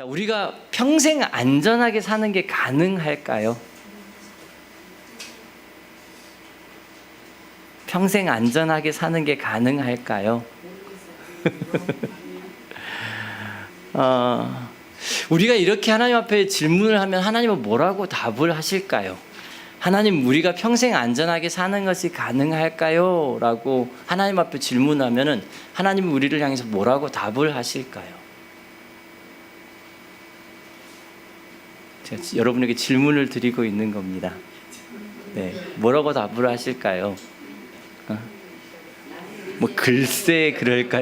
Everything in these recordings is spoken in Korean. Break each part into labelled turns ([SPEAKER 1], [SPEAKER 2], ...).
[SPEAKER 1] 자, 우리가 평생 안전하게 사는 게 가능할까요? 평생 안전하게 사는 게 가능할까요? 우리가 이렇게 하나님 앞에 질문을 하면 하나님은 뭐라고 답을 하실까요? 하나님, 우리가 평생 안전하게 사는 것이 가능할까요? 라고 하나님 앞에 질문하면은 하나님은 우리를 향해서 뭐라고 답을 하실까요? 제가 여러분에게 질문을 드리고 있는 겁니다. 네, 뭐라고 답을 하실까요? 뭐 글쎄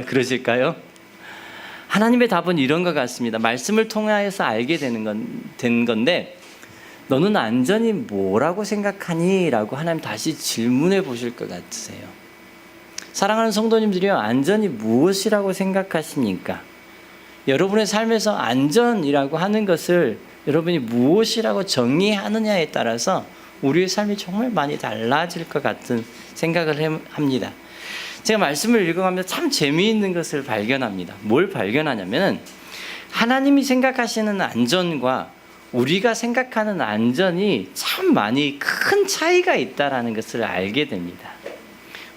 [SPEAKER 1] 그러실까요? 하나님의 답은 이런 것 같습니다. 말씀을 통하여서 알게 된 건데, 너는 안전이 뭐라고 생각하니? 라고 하나님 다시 질문해 보실 것 같으세요. 사랑하는 성도님들이요, 안전이 무엇이라고 생각하십니까? 여러분의 삶에서 안전이라고 하는 것을 여러분이 무엇이라고 정의하느냐에 따라서 우리의 삶이 정말 많이 달라질 것 같은 생각을 합니다. 제가 말씀을 읽어가면서 참 재미있는 것을 발견합니다. 뭘 발견하냐면, 하나님이 생각하시는 안전과 우리가 생각하는 안전이 참 많이 큰 차이가 있다는 것을 알게 됩니다.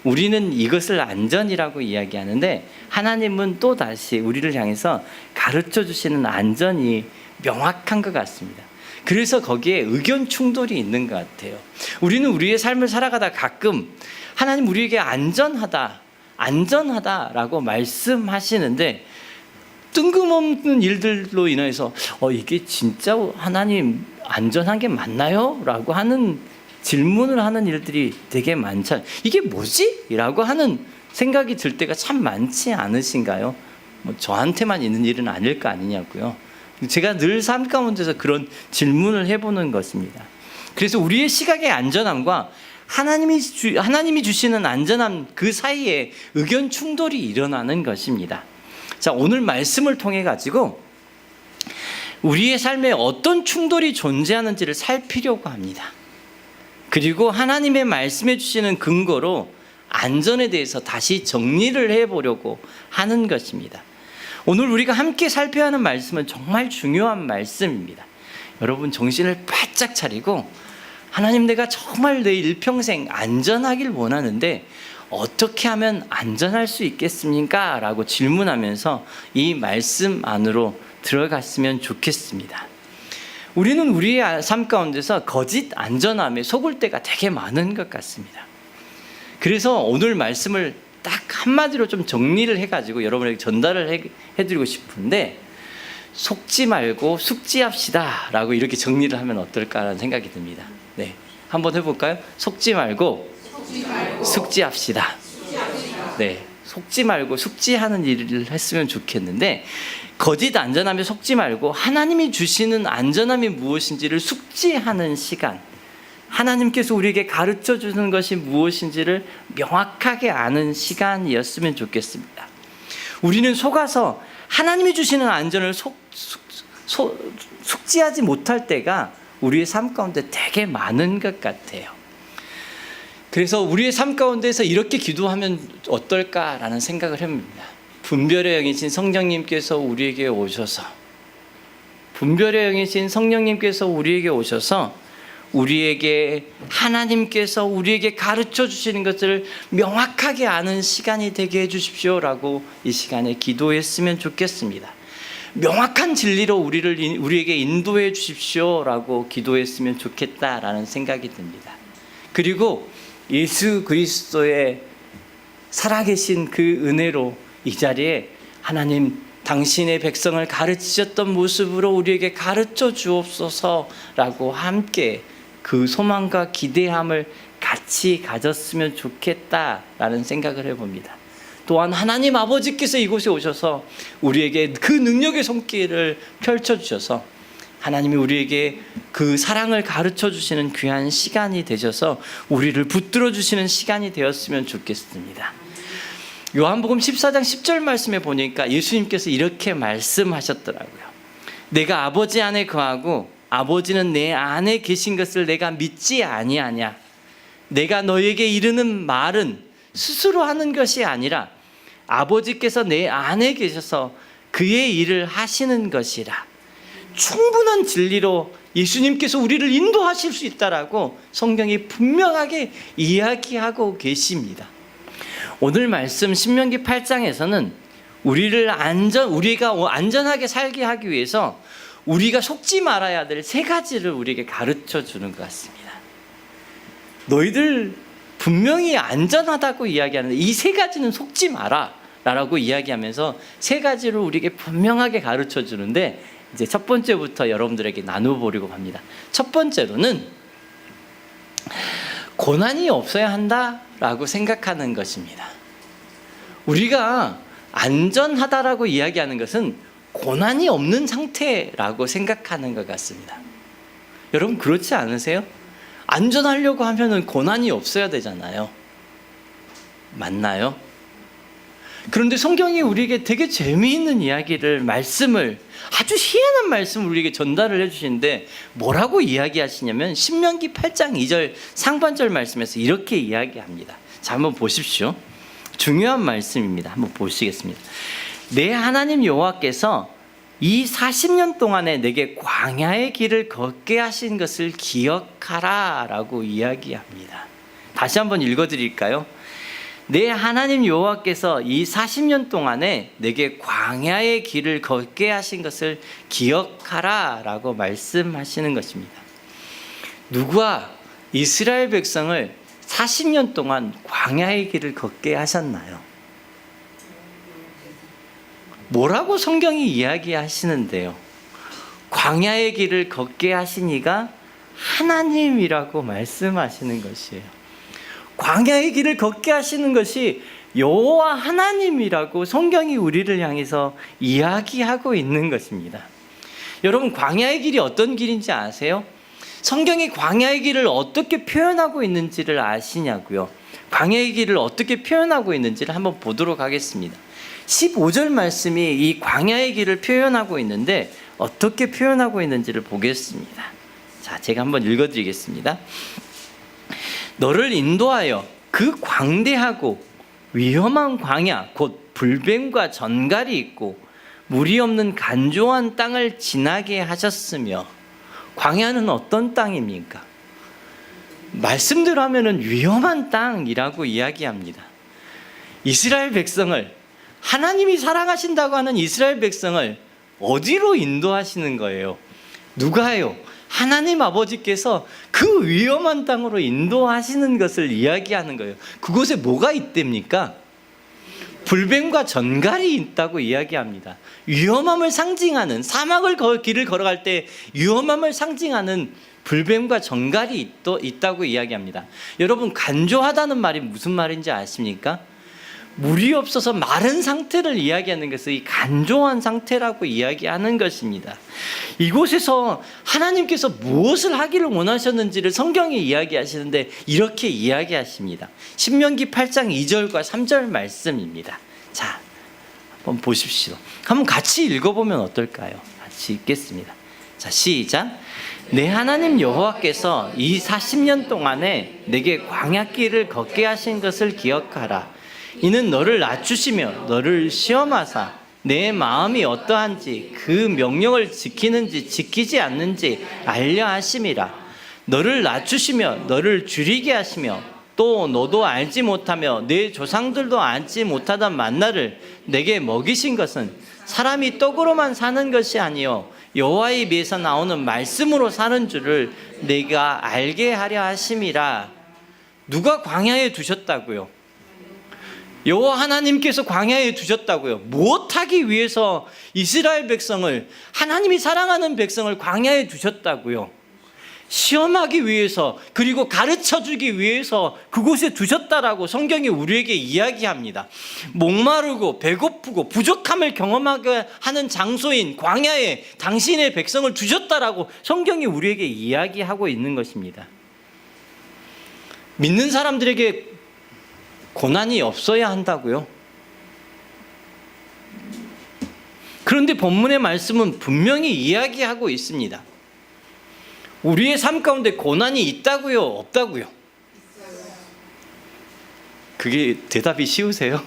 [SPEAKER 1] 우리는 이것을 안전이라고 이야기하는데, 하나님은 또다시 우리를 향해서 가르쳐 주시는 안전이 명확한 것 같습니다. 그래서 거기에 의견 충돌이 있는 것 같아요. 우리는 우리의 삶을 살아가다 가끔 하나님 우리에게 안전하다라고 말씀하시는데, 뜬금없는 일들로 인해서 이게 진짜 하나님 안전한 게 맞나요? 라고 하는 질문을 하는 일들이 되게 많잖아요. 이게 뭐지? 라고 하는 생각이 들 때가 참 많지 않으신가요? 뭐 저한테만 있는 일은 아닐 거 아니냐고요. 제가 늘 삶 가운데서 그런 질문을 해보는 것입니다. 그래서 우리의 시각의 안전함과 하나님이 주시는 안전함, 그 사이에 의견 충돌이 일어나는 것입니다. 자, 오늘 말씀을 통해 가지고 우리의 삶에 어떤 충돌이 존재하는지를 살피려고 합니다. 그리고 하나님의 말씀해 주시는 근거로 안전에 대해서 다시 정리를 해보려고 하는 것입니다. 오늘 우리가 함께 살펴야 하는 말씀은 정말 중요한 말씀입니다. 여러분, 정신을 바짝 차리고, 하나님, 내가 정말 내 일평생 안전하길 원하는데 어떻게 하면 안전할 수 있겠습니까? 라고 질문하면서 이 말씀 안으로 들어갔으면 좋겠습니다. 우리는 우리의 삶 가운데서 거짓 안전함에 속을 때가 되게 많은 것 같습니다. 그래서 오늘 말씀을 딱 한마디로 좀 정리를 해가지고 여러분에게 전달을 해드리고 싶은데, 속지 말고 숙지합시다 라고 이렇게 정리를 하면 어떨까라는 생각이 듭니다. 네, 한번 해볼까요? 속지 말고 숙지합시다. 네, 속지 말고 숙지하는 일을 했으면 좋겠는데, 거짓 안전함에 속지 말고 하나님이 주시는 안전함이 무엇인지를 숙지하는 시간, 하나님께서 우리에게 가르쳐 주는 것이 무엇인지를 명확하게 아는 시간이었으면 좋겠습니다. 우리는 속아서 하나님이 주시는 안전을 숙지하지 못할 때가 우리의 삶 가운데 되게 많은 것 같아요. 그래서 우리의 삶 가운데서 이렇게 기도하면 어떨까라는 생각을 해봅니다. 분별의 영이신 성령님께서 우리에게 오셔서, 우리에게 하나님께서 우리에게 가르쳐 주시는 것을 명확하게 아는 시간이 되게 해주십시오라고 이 시간에 기도했으면 좋겠습니다. 명확한 진리로 우리에게 인도해 주십시오라고 기도했으면 좋겠다라는 생각이 듭니다. 그리고 예수 그리스도의 살아계신 그 은혜로 이 자리에 하나님, 당신의 백성을 가르치셨던 모습으로 우리에게 가르쳐 주옵소서라고 함께 그 소망과 기대함을 같이 가졌으면 좋겠다라는 생각을 해봅니다. 또한 하나님 아버지께서 이곳에 오셔서 우리에게 그 능력의 손길을 펼쳐주셔서 하나님이 우리에게 그 사랑을 가르쳐 주시는 귀한 시간이 되셔서 우리를 붙들어 주시는 시간이 되었으면 좋겠습니다. 요한복음 14장 10절 말씀에 보니까 예수님께서 이렇게 말씀하셨더라고요. 내가 아버지 안에 거하고 아버지는 내 안에 계신 것을 내가 믿지 아니하냐. 내가 너에게 이르는 말은 스스로 하는 것이 아니라 아버지께서 내 안에 계셔서 그의 일을 하시는 것이라. 충분한 진리로 예수님께서 우리를 인도하실 수 있다라고 성경이 분명하게 이야기하고 계십니다. 오늘 말씀 신명기 8장에서는 우리가 안전하게 살게 하기 위해서 우리가 속지 말아야 될 세 가지를 우리에게 가르쳐 주는 것 같습니다. 너희들 분명히 안전하다고 이야기하는데 이 세 가지는 속지 마라 라고 이야기하면서 세 가지를 우리에게 분명하게 가르쳐 주는데, 이제 첫 번째부터 여러분들에게 나눠보려고 합니다. 첫 번째로는 고난이 없어야 한다라고 생각하는 것입니다. 우리가 안전하다라고 이야기하는 것은 고난이 없는 상태라고 생각하는 것 같습니다. 여러분 그렇지 않으세요? 안전하려고 하면은 고난이 없어야 되잖아요. 맞나요? 그런데 성경이 우리에게 되게 재미있는 말씀을, 아주 희한한 말씀을 우리에게 전달을 해주시는데 뭐라고 이야기하시냐면 신명기 8장 2절 상반절 말씀에서 이렇게 이야기합니다. 자, 한번 보십시오. 중요한 말씀입니다. 한번 보시겠습니다. 내 하나님 여호와께서 이 40년 동안에 내게 광야의 길을 걷게 하신 것을 기억하라 라고 이야기합니다. 다시 한번 읽어드릴까요? 내 하나님 여호와께서 이 40년 동안에 내게 광야의 길을 걷게 하신 것을 기억하라 라고 말씀하시는 것입니다. 누가 이스라엘 백성을 40년 동안 광야의 길을 걷게 하셨나요? 뭐라고 성경이 이야기하시는데요? 광야의 길을 걷게 하신 이가 하나님이라고 말씀하시는 것이에요. 광야의 길을 걷게 하시는 것이 여호와 하나님이라고 성경이 우리를 향해서 이야기하고 있는 것입니다. 여러분 광야의 길이 어떤 길인지 아세요? 성경이 광야의 길을 어떻게 표현하고 있는지를 아시냐고요? 광야의 길을 어떻게 표현하고 있는지를 한번 보도록 하겠습니다. 15절 말씀이 이 광야의 길을 표현하고 있는데 어떻게 표현하고 있는지를 보겠습니다. 자, 제가 한번 읽어드리겠습니다. 너를 인도하여 그 광대하고 위험한 광야 곧 불뱀과 전갈이 있고 물이 없는 간조한 땅을 지나게 하셨으며, 광야는 어떤 땅입니까? 말씀대로 하면은 위험한 땅이라고 이야기합니다. 이스라엘 백성을, 하나님이 사랑하신다고 하는 이스라엘 백성을 어디로 인도하시는 거예요? 누가요? 하나님 아버지께서 그 위험한 땅으로 인도하시는 것을 이야기하는 거예요. 그곳에 뭐가 있답니까? 불뱀과 전갈이 있다고 이야기합니다. 위험함을 상징하는, 길을 걸어갈 때 위험함을 상징하는 불뱀과 전갈이 있다고 이야기합니다. 여러분 간조하다는 말이 무슨 말인지 아십니까? 물이 없어서 마른 상태를 이야기하는 것을 이 간조한 상태라고 이야기하는 것입니다. 이곳에서 하나님께서 무엇을 하기를 원하셨는지를 성경이 이야기하시는데 이렇게 이야기하십니다. 신명기 8장 2절과 3절 말씀입니다. 자, 한번 보십시오. 한번 같이 읽어보면 어떨까요? 같이 읽겠습니다. 자, 시작. 내 하나님 여호와께서 이 40년 동안에 내게 광야길을 걷게 하신 것을 기억하라. 이는 너를 낮추시며 너를 시험하사 내 마음이 어떠한지 그 명령을 지키는지 지키지 않는지 알려 하심이라. 너를 낮추시며 너를 줄이게 하시며 또 너도 알지 못하며 내 조상들도 알지 못하던 만나를 내게 먹이신 것은 사람이 떡으로만 사는 것이 아니요 여호와의 입에서 나오는 말씀으로 사는 줄을 내가 알게 하려 하심이라. 누가 광야에 두셨다고요? 여호와 하나님께서 광야에 두셨다고요. 무엇하기 위해서 이스라엘 백성을, 하나님이 사랑하는 백성을 광야에 두셨다고요? 시험하기 위해서, 그리고 가르쳐주기 위해서 그곳에 두셨다라고 성경이 우리에게 이야기합니다. 목마르고 배고프고 부족함을 경험하게 하는 장소인 광야에 당신의 백성을 두셨다라고 성경이 우리에게 이야기하고 있는 것입니다. 믿는 사람들에게 고난이 없어야 한다고요? 그런데 본문의 말씀은 분명히 이야기하고 있습니다. 우리의 삶 가운데 고난이 있다고요? 없다고요? 그게 대답이 쉬우세요?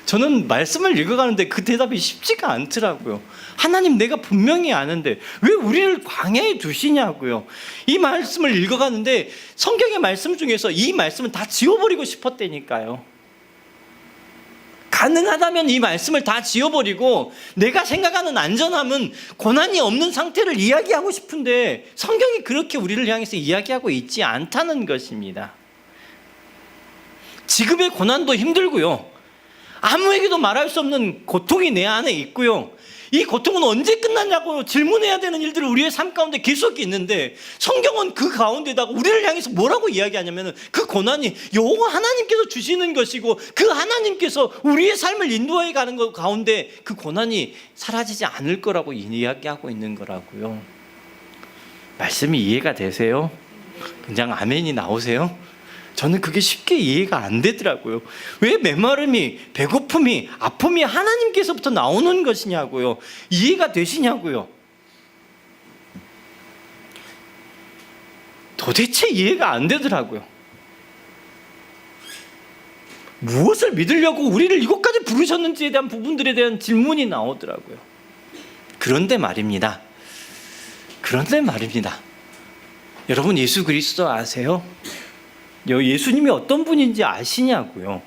[SPEAKER 1] 저는 말씀을 읽어가는데 그 대답이 쉽지가 않더라고요. 하나님, 내가 분명히 아는데 왜 우리를 광야에 두시냐고요. 이 말씀을 읽어가는데 성경의 말씀 중에서 이 말씀은 다 지워버리고 싶었다니까요. 가능하다면 이 말씀을 다 지워버리고 내가 생각하는 안전함은 고난이 없는 상태를 이야기하고 싶은데 성경이 그렇게 우리를 향해서 이야기하고 있지 않다는 것입니다. 지금의 고난도 힘들고요. 아무에게도 말할 수 없는 고통이 내 안에 있고요. 이 고통은 언제 끝나냐고 질문해야 되는 일들이 우리의 삶 가운데 계속 있는데 성경은 그 가운데다가 우리를 향해서 뭐라고 이야기하냐면 그 고난이 여호와 하나님께서 주시는 것이고 그 하나님께서 우리의 삶을 인도해 가는 것 가운데 그 고난이 사라지지 않을 거라고 이야기하고 있는 거라고요. 말씀이 이해가 되세요? 그냥 아멘이 나오세요? 저는 그게 쉽게 이해가 안 되더라고요. 왜 메마름이, 배고픔이, 아픔이 하나님께서부터 나오는 것이냐고요. 이해가 되시냐고요. 도대체 이해가 안 되더라고요. 무엇을 믿으려고 우리를 이곳까지 부르셨는지에 대한 부분들에 대한 질문이 나오더라고요. 그런데 말입니다. 여러분, 예수 그리스도 아세요? 예수님이 어떤 분인지 아시냐고요.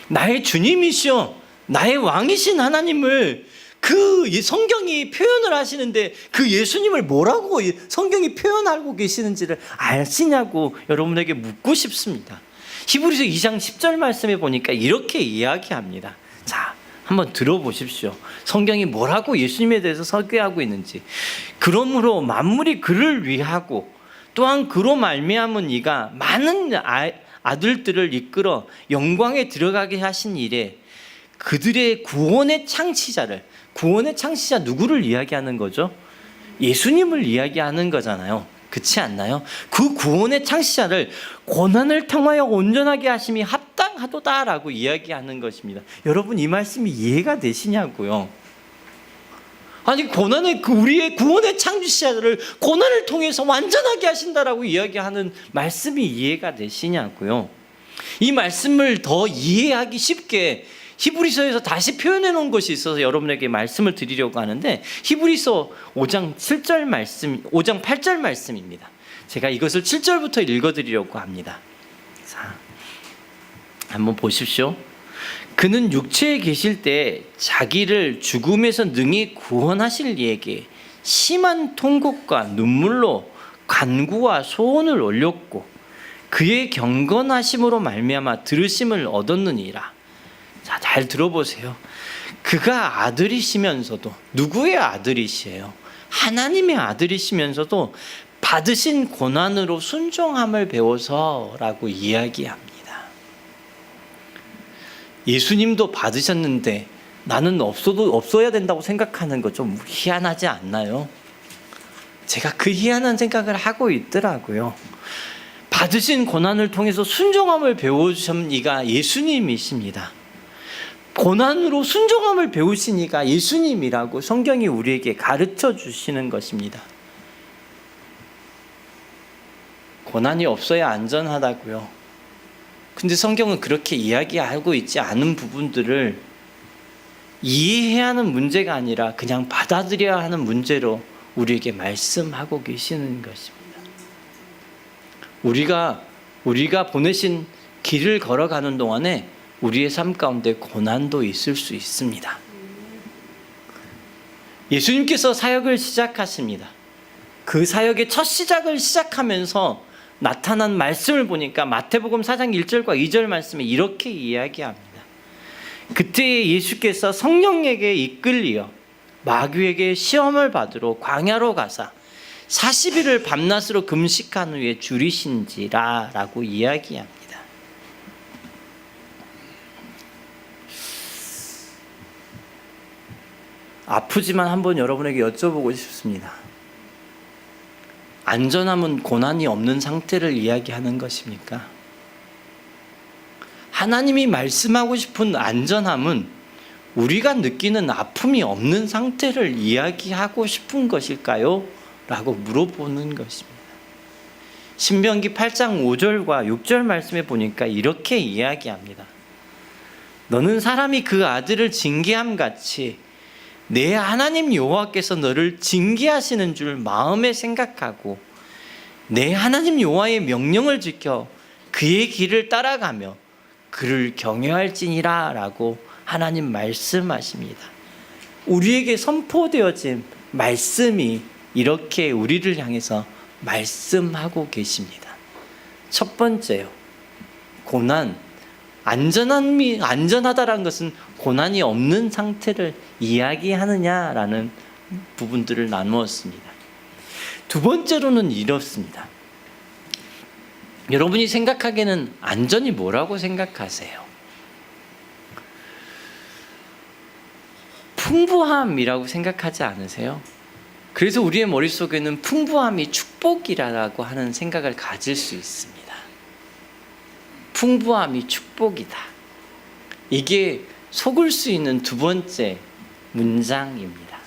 [SPEAKER 1] 나의 주님이시여 나의 왕이신 하나님을 그 성경이 표현을 하시는데 그 예수님을 뭐라고 성경이 표현하고 계시는지를 아시냐고 여러분에게 묻고 싶습니다. 히브리서 2장 10절 말씀에 보니까 이렇게 이야기합니다. 자, 한번 들어보십시오. 성경이 뭐라고 예수님에 대해서 설교하고 있는지. 그러므로 만물이 그를 위하고 또한 그로 말미암은 이가 많은 아들들을 이끌어 영광에 들어가게 하신 일에 그들의 구원의 창시자 누구를 이야기하는 거죠? 예수님을 이야기하는 거잖아요. 그렇지 않나요? 그 구원의 창시자를 고난을 통하여 온전하게 하심이 합당하도다라고 이야기하는 것입니다. 여러분, 이 말씀이 이해가 되시냐고요? 아니, 우리의 구원의 창시자를 고난을 통해서 완전하게 하신다라고 이야기하는 말씀이 이해가 되시냐고요. 이 말씀을 더 이해하기 쉽게 히브리서에서 다시 표현해 놓은 것이 있어서 여러분에게 말씀을 드리려고 하는데 히브리서 5장 8절 말씀입니다. 제가 이것을 7절부터 읽어드리려고 합니다. 자, 한번 보십시오. 그는 육체에 계실 때 자기를 죽음에서 능히 구원하실 이에게 심한 통곡과 눈물로 간구와 소원을 올렸고 그의 경건하심으로 말미암아 들으심을 얻었느니라. 자, 잘 들어보세요. 그가 아들이시면서도, 누구의 아들이시에요? 하나님의 아들이시면서도 받으신 고난으로 순종함을 배워서라고 이야기합니다. 예수님도 받으셨는데 나는 없어야 된다고 생각하는 거 좀 희한하지 않나요? 제가 그 희한한 생각을 하고 있더라고요. 받으신 고난을 통해서 순종함을 배우신 이가 예수님이십니다. 고난으로 순종함을 배우신 이가 예수님이라고 성경이 우리에게 가르쳐 주시는 것입니다. 고난이 없어야 안전하다고요. 근데 성경은 그렇게 이야기하고 있지 않은 부분들을 이해해야 하는 문제가 아니라 그냥 받아들여야 하는 문제로 우리에게 말씀하고 계시는 것입니다. 우리가 보내신 길을 걸어가는 동안에 우리의 삶 가운데 고난도 있을 수 있습니다. 예수님께서 사역을 시작하십니다. 그 사역의 첫 시작을 시작하면서 나타난 말씀을 보니까 마태복음 4장 1절과 2절 말씀에 이렇게 이야기합니다. 그때 예수께서 성령에게 이끌리어 마귀에게 시험을 받으러 광야로 가사 40일을 밤낮으로 금식한 후에 줄이신지라 라고 이야기합니다. 아프지만 한번 여러분에게 여쭤보고 싶습니다. 안전함은 고난이 없는 상태를 이야기하는 것입니까? 하나님이 말씀하고 싶은 안전함은 우리가 느끼는 아픔이 없는 상태를 이야기하고 싶은 것일까요? 라고 물어보는 것입니다. 신명기 8장 5절과 6절 말씀에 보니까 이렇게 이야기합니다. 너는 사람이 그 아들을 징계함 같이 내 하나님 여호와께서 너를 징계하시는 줄 마음에 생각하고 내 하나님 여호와의 명령을 지켜 그의 길을 따라가며 그를 경외할지니라 라고 하나님 말씀하십니다. 우리에게 선포되어진 말씀이 이렇게 우리를 향해서 말씀하고 계십니다. 첫 번째요, 고난. 안전하다라는 것은 고난이 없는 상태를 이야기하느냐라는 부분들을 나누었습니다. 두 번째로는 이렇습니다. 여러분이 생각하기에는 안전이 뭐라고 생각하세요? 풍부함이라고 생각하지 않으세요? 그래서 우리의 머릿속에는 풍부함이 축복이라고 하는 생각을 가질 수 있습니다. 풍부함이 축복이다. 이게 속을 수 있는 두 번째 문장입니다.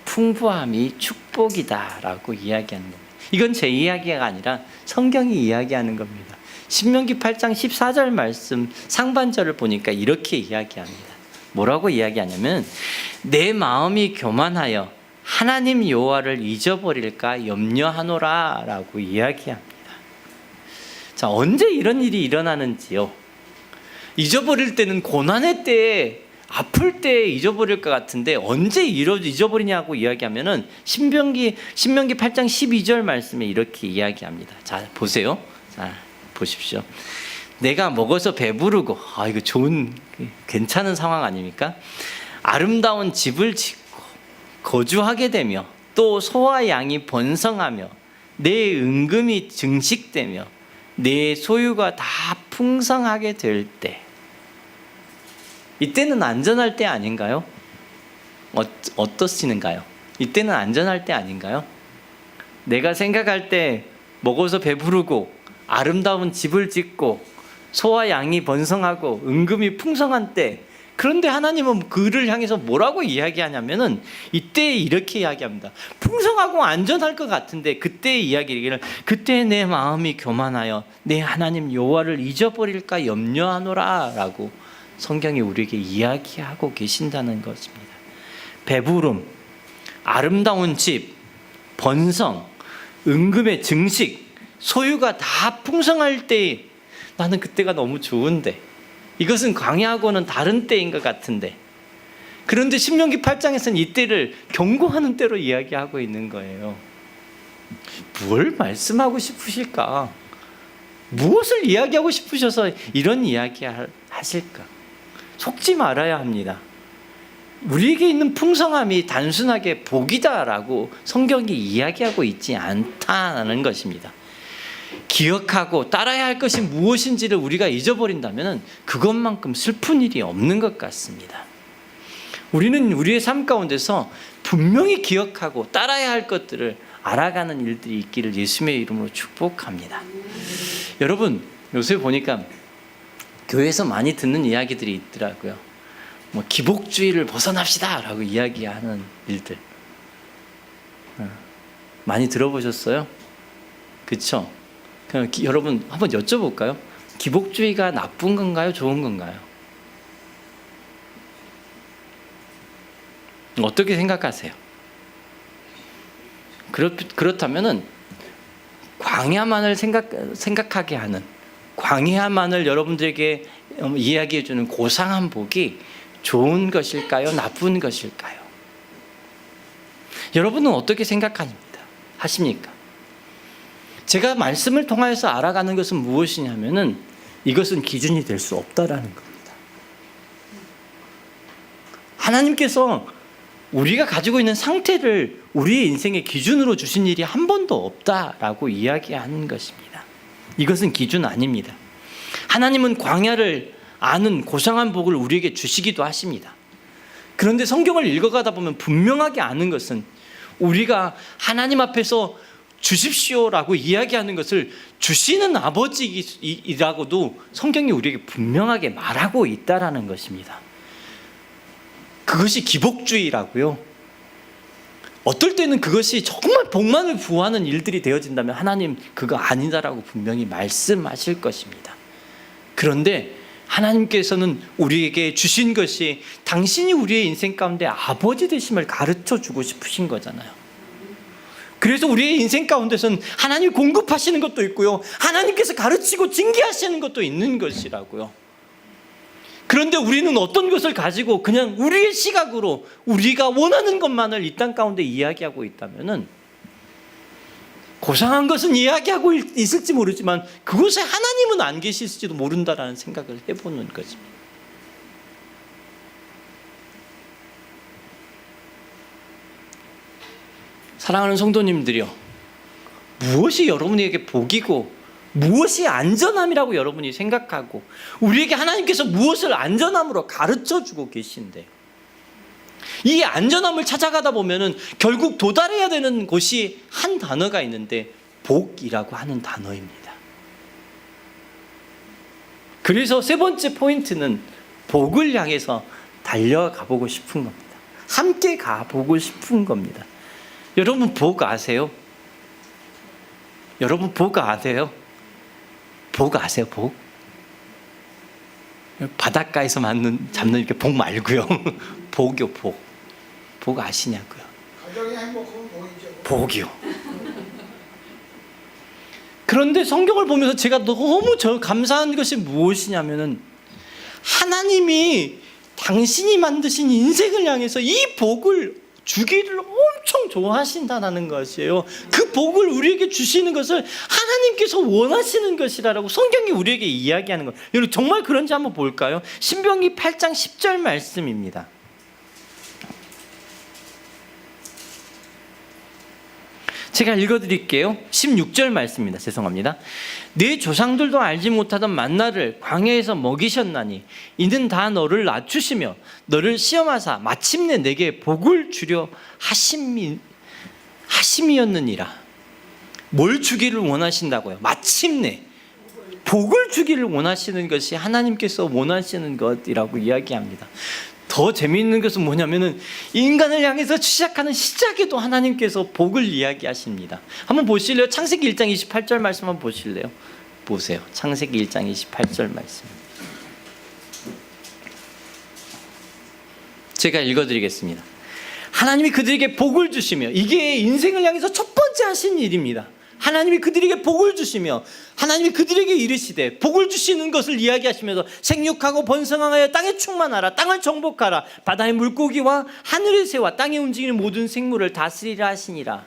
[SPEAKER 1] 풍부함이 축복이다라고 이야기하는 겁니다. 이건 제 이야기가 아니라 성경이 이야기하는 겁니다. 신명기 8장 14절 말씀 상반절을 보니까 이렇게 이야기합니다. 뭐라고 이야기하냐면 내 마음이 교만하여 하나님 여호와를 잊어버릴까 염려하노라 라고 이야기합니다. 자, 언제 이런 일이 일어나는지요? 잊어버릴 때는 고난의 때에, 아플 때 잊어버릴 것 같은데 언제 잊어버리냐고 이야기하면은 신명기 8장 12절 말씀에 이렇게 이야기합니다. 자, 보세요. 자, 보십시오. 내가 먹어서 배부르고, 이거 좋은, 괜찮은 상황 아닙니까? 아름다운 집을 짓고 거주하게 되며 또 소와 양이 번성하며 내 은금이 증식되며 내 소유가 다 풍성하게 될 때, 이때는 안전할 때 아닌가요? 어떠시는가요? 이때는 안전할 때 아닌가요? 내가 생각할 때 먹어서 배부르고 아름다운 집을 짓고 소와 양이 번성하고 은금이 풍성한 때, 그런데 하나님은 그를 향해서 뭐라고 이야기하냐면은 이때 이렇게 이야기합니다. 풍성하고 안전할 것 같은데 그때의 이야기를, 그때 내 마음이 교만하여 내 하나님 여호와를 잊어버릴까 염려하노라 라고 성경이 우리에게 이야기하고 계신다는 것입니다. 배부름, 아름다운 집, 번성, 은금의 증식, 소유가 다 풍성할 때 나는 그때가 너무 좋은데, 이것은 광야하고는 다른 때인 것 같은데, 그런데 신명기 8장에서는 이때를 경고하는 때로 이야기하고 있는 거예요. 뭘 말씀하고 싶으실까? 무엇을 이야기하고 싶으셔서 이런 이야기 하실까? 속지 말아야 합니다. 우리에게 있는 풍성함이 단순하게 복이다라고 성경이 이야기하고 있지 않다는 것입니다. 기억하고 따라야 할 것이 무엇인지를 우리가 잊어버린다면 그것만큼 슬픈 일이 없는 것 같습니다. 우리는 우리의 삶 가운데서 분명히 기억하고 따라야 할 것들을 알아가는 일들이 있기를 예수님의 이름으로 축복합니다. 여러분, 요새 보니까 교회에서 많이 듣는 이야기들이 있더라고요. 기복주의를 벗어납시다 라고 이야기하는 일들 많이 들어보셨어요? 그렇죠? 여러분 한번 여쭤볼까요? 기복주의가 나쁜 건가요? 좋은 건가요? 어떻게 생각하세요? 그렇다면은 광야만을 생각하게 하는, 광야만을 여러분들에게 이야기해 주는 고상한 복이 좋은 것일까요? 나쁜 것일까요? 여러분은 어떻게 하십니까? 제가 말씀을 통하여서 알아가는 것은 무엇이냐면은 이것은 기준이 될 수 없다라는 겁니다. 하나님께서 우리가 가지고 있는 상태를 우리의 인생의 기준으로 주신 일이 한 번도 없다라고 이야기하는 것입니다. 이것은 기준 아닙니다. 하나님은 광야를 아는 고상한 복을 우리에게 주시기도 하십니다. 그런데 성경을 읽어가다 보면 분명하게 아는 것은 우리가 하나님 앞에서 주십시오라고 이야기하는 것을 주시는 아버지이라고도 성경이 우리에게 분명하게 말하고 있다라는 것입니다. 그것이 기복주의라고요. 어떨 때는 그것이 정말 복만을 부어하는 일들이 되어진다면 하나님 그거 아니다라고 분명히 말씀하실 것입니다. 그런데 하나님께서는 우리에게 주신 것이 당신이 우리의 인생 가운데 아버지 되심을 가르쳐 주고 싶으신 거잖아요. 그래서 우리의 인생 가운데서는 하나님이 공급하시는 것도 있고요, 하나님께서 가르치고 징계하시는 것도 있는 것이라고요. 그런데 우리는 어떤 것을 가지고 그냥 우리의 시각으로 우리가 원하는 것만을 이 땅 가운데 이야기하고 있다면은, 고상한 것은 이야기하고 있을지 모르지만 그곳에 하나님은 안 계실지도 모른다라는 생각을 해보는 것입니다. 사랑하는 성도님들이요, 무엇이 여러분에게 복이고 무엇이 안전함이라고 여러분이 생각하고 우리에게 하나님께서 무엇을 안전함으로 가르쳐주고 계신데, 이 안전함을 찾아가다 보면은 결국 도달해야 되는 곳이 한 단어가 있는데 복이라고 하는 단어입니다. 그래서 세 번째 포인트는 복을 향해서 달려가 보고 싶은 겁니다. 함께 가보고 싶은 겁니다. 여러분 복 아세요? 여러분 복 아세요? 복 아세요? 복? 바닷가에서 잡는 이렇게 복 말고요. 복이요, 복. 복 아시냐고요?
[SPEAKER 2] 가정이 행복하면 복이죠.
[SPEAKER 1] 복이요. 그런데 성경을 보면서 제가 너무 감사한 것이 무엇이냐면은, 하나님이 당신이 만드신 인생을 향해서 이 복을 주기를 엄청 좋아하신다는 것이에요. 그 복을 우리에게 주시는 것을 하나님께서 원하시는 것이라고 성경이 우리에게 이야기하는 거예요. 여러분 정말 그런지 한번 볼까요? 신명기 8장 10절 말씀입니다. 제가 읽어드릴게요. 16절 말씀입니다. 죄송합니다. 내 조상들도 알지 못하던 만나를 광야에서 먹이셨나니 이는 다 너를 낮추시며 너를 시험하사 마침내 내게 복을 주려 하심이었느니라. 뭘 주기를 원하신다고요? 마침내 복을 주기를 원하시는 것이 하나님께서 원하시는 것이라고 이야기합니다. 더 재미있는 것은 뭐냐면은, 인간을 향해서 시작하는 시작에도 하나님께서 복을 이야기하십니다. 한번 보실래요? 창세기 1장 28절 말씀 한번 보실래요? 보세요. 창세기 1장 28절 말씀. 제가 읽어드리겠습니다. 하나님이 그들에게 복을 주시며, 이게 인생을 향해서 첫 번째 하신 일입니다. 하나님이 그들에게 복을 주시며 하나님이 그들에게 이르시되, 복을 주시는 것을 이야기하시면서 생육하고 번성하여 땅에 충만하라, 땅을 정복하라, 바다의 물고기와 하늘의 새와 땅에 움직이는 모든 생물을 다스리라 하시니라.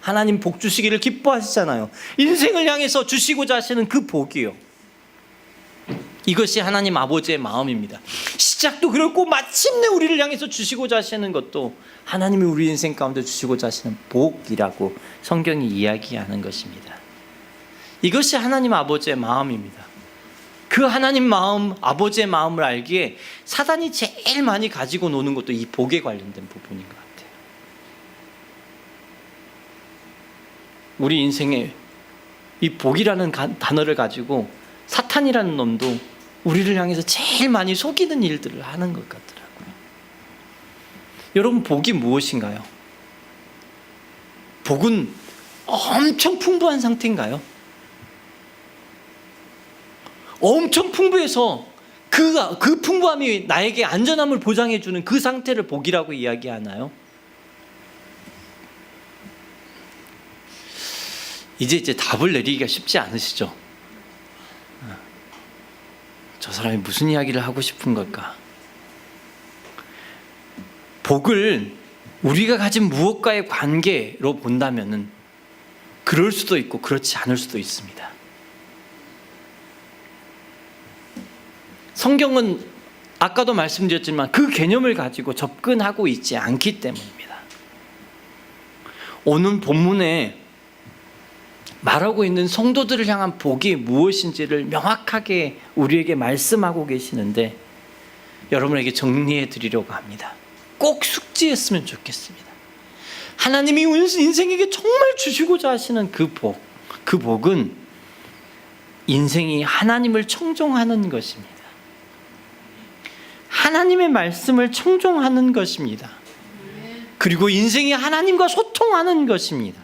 [SPEAKER 1] 하나님 복 주시기를 기뻐하시잖아요. 인생을 향해서 주시고자 하시는 그 복이요, 이것이 하나님 아버지의 마음입니다. 시작도 그렇고 마침내 우리를 향해서 주시고자 하시는 것도 하나님이 우리 인생 가운데 주시고자 하시는 복이라고 성경이 이야기하는 것입니다. 이것이 하나님 아버지의 마음입니다. 그 하나님 마음, 아버지의 마음을 알기에 사단이 제일 많이 가지고 노는 것도 이 복에 관련된 부분인 것 같아요. 우리 인생에 이 복이라는 단어를 가지고 사탄이라는 놈도 우리를 향해서 제일 많이 속이는 일들을 하는 것 같더라고요. 여러분 복이 무엇인가요? 복은 엄청 풍부한 상태인가요? 엄청 풍부해서 그 풍부함이 나에게 안전함을 보장해 주는 그 상태를 복이라고 이야기하나요? 이제 답을 내리기가 쉽지 않으시죠? 저 사람이 무슨 이야기를 하고 싶은 걸까? 복을 우리가 가진 무엇과의 관계로 본다면은 그럴 수도 있고 그렇지 않을 수도 있습니다. 성경은 아까도 말씀드렸지만 그 개념을 가지고 접근하고 있지 않기 때문입니다. 오늘 본문에 말하고 있는 성도들을 향한 복이 무엇인지를 명확하게 우리에게 말씀하고 계시는데, 여러분에게 정리해 드리려고 합니다. 꼭 숙지했으면 좋겠습니다. 하나님이 인생에게 정말 주시고자 하시는 그 복은 인생이 하나님을 청종하는 것입니다. 하나님의 말씀을 청종하는 것입니다. 그리고 인생이 하나님과 소통하는 것입니다.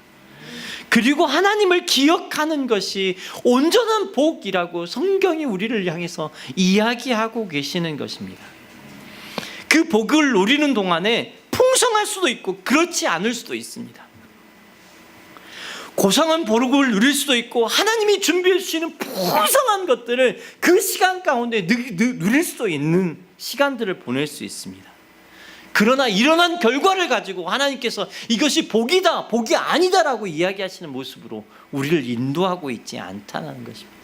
[SPEAKER 1] 그리고 하나님을 기억하는 것이 온전한 복이라고 성경이 우리를 향해서 이야기하고 계시는 것입니다. 그 복을 누리는 동안에 풍성할 수도 있고 그렇지 않을 수도 있습니다. 고상한 복을 누릴 수도 있고 하나님이 준비해 주시는 풍성한 것들을 그 시간 가운데 누릴 수도 있는 시간들을 보낼 수 있습니다. 그러나 일어난 결과를 가지고 하나님께서 이것이 복이다, 복이 아니다라고 이야기하시는 모습으로 우리를 인도하고 있지 않다는 것입니다.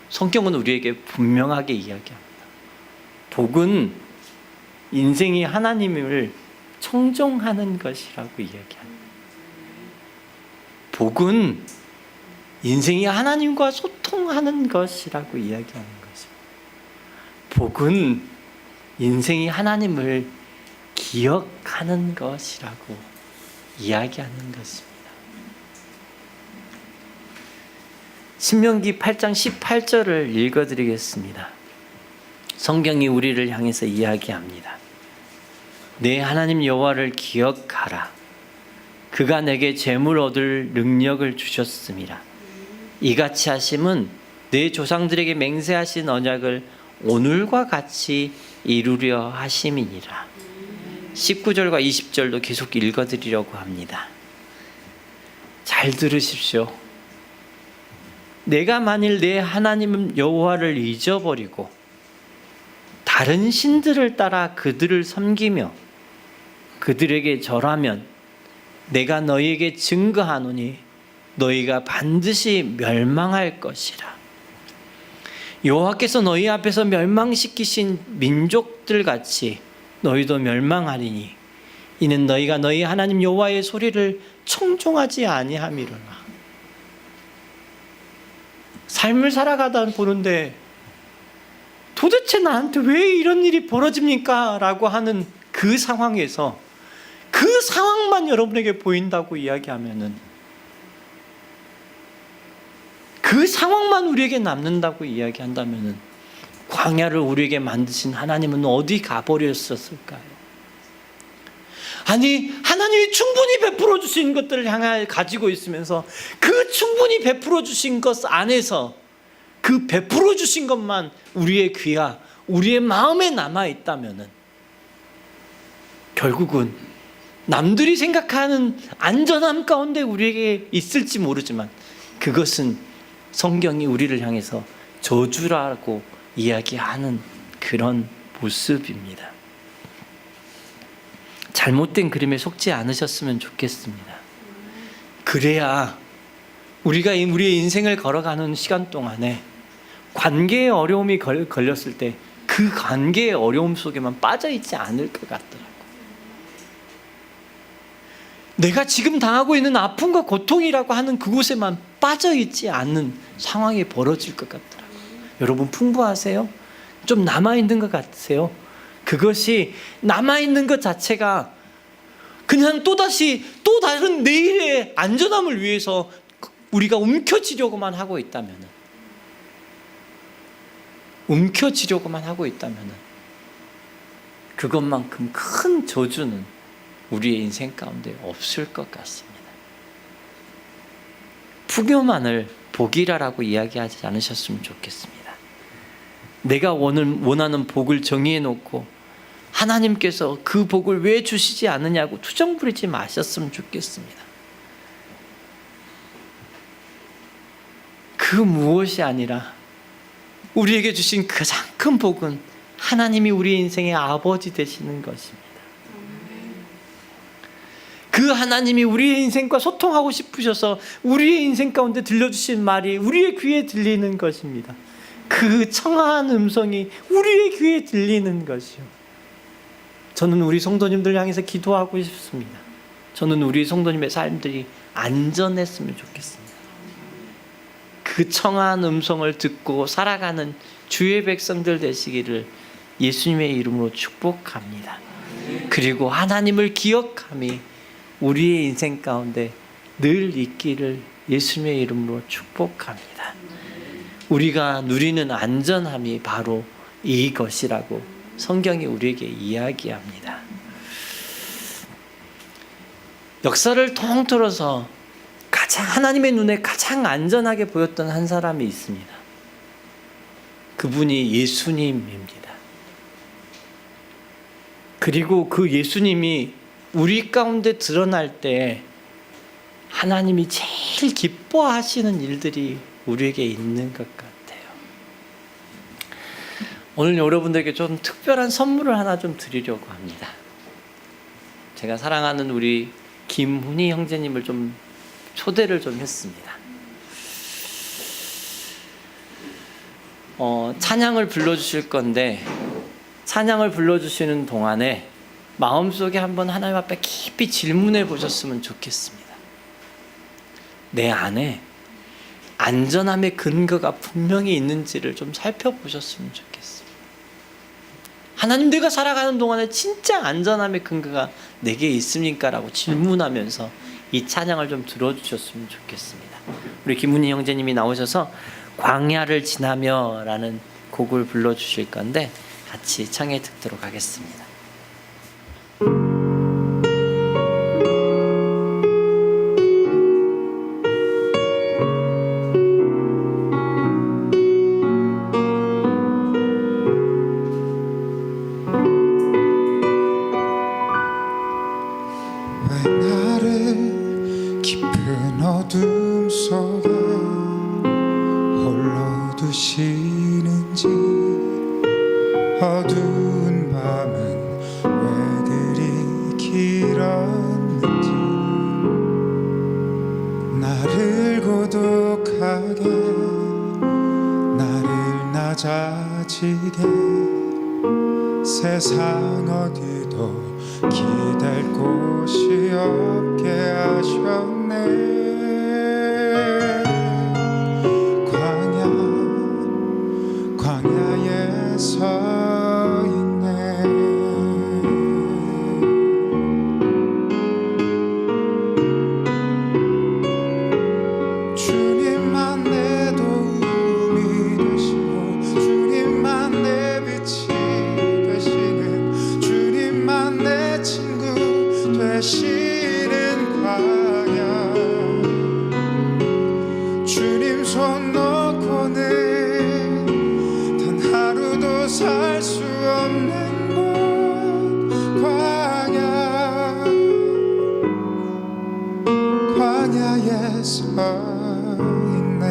[SPEAKER 1] 성경은 우리에게 분명하게 이야기합니다. 복은 인생이 하나님을 청종하는 것이라고 이야기합니다. 복은 인생이 하나님과 소통하는 것이라고 이야기하는 것입니다. 복은 인생이 하나님을 기억하는 것이라고 이야기하는 것입니다. 신명기 8장 18절을 읽어드리겠습니다. 성경이 우리를 향해서 이야기합니다. 내 하나님 여호와를 기억하라. 그가 내게 재물 얻을 능력을 주셨음이라. 이같이 하심은 내 조상들에게 맹세하신 언약을 오늘과 같이 이루려 하심이니라. 19절과 20절도 계속 읽어드리려고 합니다. 잘 들으십시오. 내가 만일 내 하나님 여호와를 잊어버리고 다른 신들을 따라 그들을 섬기며 그들에게 절하면 내가 너희에게 증거하노니 너희가 반드시 멸망할 것이라. 여호와께서 너희 앞에서 멸망시키신 민족들 같이 너희도 멸망하리니 이는 너희가 너희 하나님 여호와의 소리를 청종하지 아니함이로라. 삶을 살아가다 보는데 도대체 나한테 왜 이런 일이 벌어집니까? 라고 하는 그 상황에서 그 상황만 여러분에게 보인다고 이야기하면은, 그 상황만 우리에게 남는다고 이야기한다면은 광야를 우리에게 만드신 하나님은 어디 가버렸었을까요? 아니, 하나님이 충분히 베풀어 주신 것들을 향해 가지고 있으면서 그 충분히 베풀어 주신 것 안에서 그 베풀어 주신 것만 우리의 귀와 우리의 마음에 남아 있다면은 결국은 남들이 생각하는 안전함 가운데 우리에게 있을지 모르지만 그것은 성경이 우리를 향해서 저주라고 이야기하는 그런 모습입니다. 잘못된 그림에 속지 않으셨으면 좋겠습니다. 그래야 우리가 우리의 인생을 걸어가는 시간 동안에 관계의 어려움이 걸렸을 때 그 관계의 어려움 속에만 빠져있지 않을 것 같더라고요. 내가 지금 당하고 있는 아픔과 고통이라고 하는 그곳에만 빠져있지 않는 상황이 벌어질 것 같더라고요. 여러분 풍부하세요? 좀 남아있는 것 같으세요? 그것이 남아있는 것 자체가 그냥 또 다른 내일의 안전함을 위해서 우리가 움켜쥐려고만 하고 있다면 그것만큼 큰 저주는 우리의 인생 가운데 없을 것 같습니다. 풍요만을 복이라고 이야기하지 않으셨으면 좋겠습니다. 내가 원하는 복을 정의해 놓고 하나님께서 그 복을 왜 주시지 않느냐고 투정 부리지 마셨으면 좋겠습니다. 그 무엇이 아니라 우리에게 주신 가장 큰 복은 하나님이 우리 인생의 아버지 되시는 것입니다. 그 하나님이 우리의 인생과 소통하고 싶으셔서 우리의 인생 가운데 들려주신 말이 우리의 귀에 들리는 것입니다. 그 청아한 음성이 우리의 귀에 들리는 것이요. 저는 우리 성도님들 향해서 기도하고 싶습니다. 저는 우리 성도님의 삶들이 안전했으면 좋겠습니다. 그 청아한 음성을 듣고 살아가는 주의 백성들 되시기를 예수님의 이름으로 축복합니다. 그리고 하나님을 기억함이 우리의 인생 가운데 늘 있기를 예수님의 이름으로 축복합니다. 우리가 누리는 안전함이 바로 이것이라고 성경이 우리에게 이야기합니다. 역사를 통틀어서 하나님의 눈에 가장 안전하게 보였던 한 사람이 있습니다. 그분이 예수님입니다. 그리고 그 예수님이 우리 가운데 드러날 때 하나님이 제일 기뻐하시는 일들이 우리에게 있는 것 같아요. 오늘 여러분들에게 좀 특별한 선물을 하나 좀 드리려고 합니다. 제가 사랑하는 우리 김훈희 형제님을 좀 초대를 좀 했습니다. 찬양을 불러주실 건데 찬양을 불러주시는 동안에 마음속에 한번 하나님 앞에 깊이 질문해 보셨으면 좋겠습니다. 내 안에 안전함의 근거가 분명히 있는지를 좀 살펴보셨으면 좋겠습니다. 하나님, 내가 살아가는 동안에 진짜 안전함의 근거가 내게 있습니까? 라고 질문하면서 이 찬양을 좀 들어주셨으면 좋겠습니다. 우리 김훈희 형제님이 나오셔서 광야를 지나며 라는 곡을 불러주실 건데 같이 청해 듣도록 하겠습니다.
[SPEAKER 3] 왜 나를 깊은 어둠 속에 홀로 두시는지, 어두운 밤은 왜 그리 길었는지, 나를 고독하게, 나를 낮아지게, 세상 어디도 기댈 곳이 없게 하셨네. 광야에 서 있네. 주님만 내 도움이 되시고, 주님만 내 빛이 되시는, 주님만 내 친구 되시는 광야. 주님 손 놓고는 단 하루도 살 수 없는 곳, 광야에 서 있네.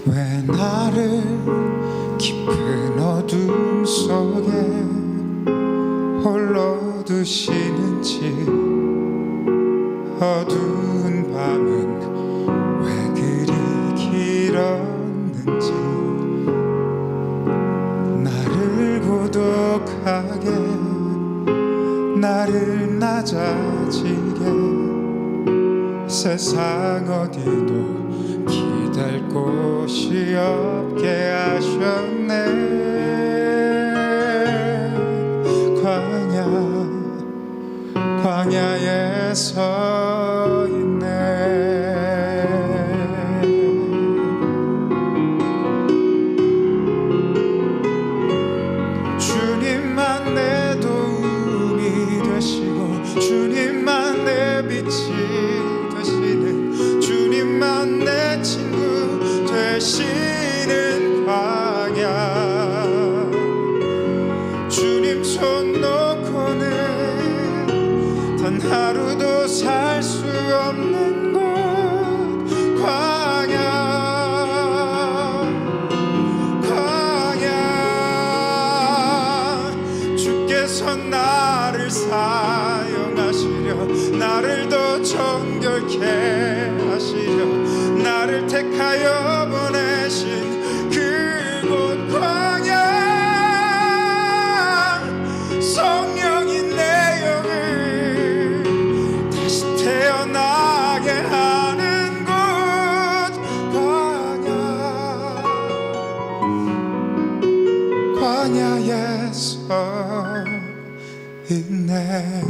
[SPEAKER 3] 왜 나를 깊은 어둠 속에 홀로 두시는지, 어두운 밤은 왜 그리 길었는지, 나를 고독하게, 나를 낮아지게, 세상 어디도 기댈 곳이 없게 하셨네. 광야에 서 있네. 주님만 내 도움이 되시고, 주님만 내 빛이 되시는, 주님만 내 친구 되시는 광야. 주님 손 놓고는 단 하루도 살 수 없는 곳, 광야. 주께서 나를 사용하시려, 나를 더 정결케 하시려, 나를 택하여 보내신 그곳 광야. 성령인 내 영을 다시 태어나게 하는 곳, 광야에 서 있네.